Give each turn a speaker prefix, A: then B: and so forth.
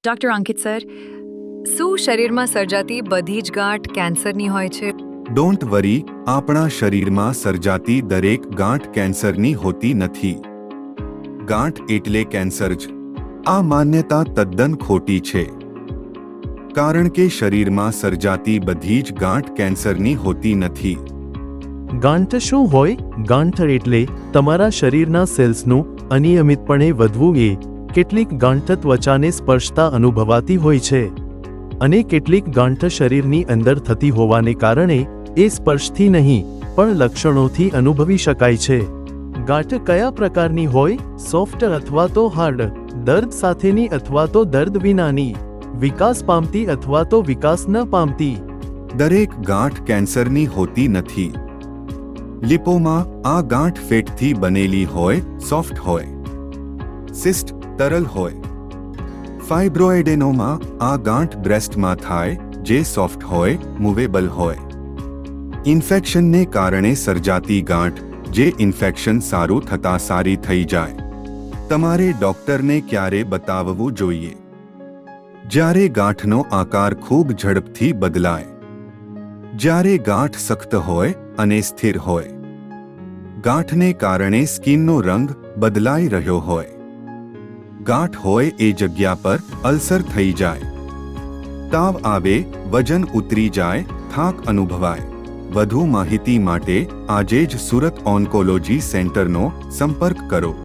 A: Doctor અંકિત sir, શું શરીરમાં સર્જાતી બધી જ ગાંઠ કેન્સરની હોય છે?
B: ડોન્ટ વરી, આપણા શરીરમાં સર્જાતી દરેક ગાંઠ કેન્સરની હોતી નથી. ગાંઠ એટલે કેન્સર જ. આ માન્યતા તદ્દન ખોટી છે. કારણ કે શરીરમાં સર્જાતી બધી જ ગાંઠ કેન્સરની હોતી નથી.
C: ગાંઠ શું હોય? ગાંઠ એટલે તમારા શરીરના સેલ્સનું અનિયમિતપણે વધવું. કેટલીક ગાંઠ ત્વચાને સ્પર્શતા અનુભવાતી હોય છે અને કેટલીક ગાંઠ શરીરની અંદર થતી હોવાને કારણે એ સ્પર્શથી નહીં પણ લક્ષણોથી અનુભવી શકાય છે. ગાંઠ કયા પ્રકારની હોય? સોફ્ટ અથવા તો હાર્ડ, દર્દ સાથેની અથવા તો દર્દ વિનાની, વિકાસ પામતી અથવા તો વિકાસ ન પામતી.
B: દરેક ગાંઠ કેન્સરની હોતી નથી. લિપોમા આ ગાંઠ ફેટથી બનેલી હોય, સોફ્ટ હોય. સિસ્ટ તરલ હોય. ફાઇબ્રોએડેનોમા આ ગાંઠ બ્રેસ્ટમાં થાય, જે સોફ્ટ હોય, મૂવેબલ હોય. ઇન્ફેક્શનને કારણે સર્જાતી ગાંઠ, જે ઇન્ફેક્શન સારું થતાં સારી થઈ જાય. તમારે ડોક્ટરને ક્યારે બતાવવું જોઈએ? જ્યારે ગાંઠનો આકાર ખૂબ ઝડપથી બદલાય, જ્યારે ગાંઠ સખ્ત હોય અને સ્થિર હોય, ગાંઠને કારણે સ્કિનનો રંગ બદલાઈ રહ્યો હોય, ગાંઠ હોય એ જગ્યા પર અલ્સર થઈ જાય, તાવ આવે, વજન ઉતરી જાય, થાક અનુભવાય. વધુ માહિતી માટે આજે જ સુરત ઓન્કોલોજી સેન્ટરનો સંપર્ક કરો.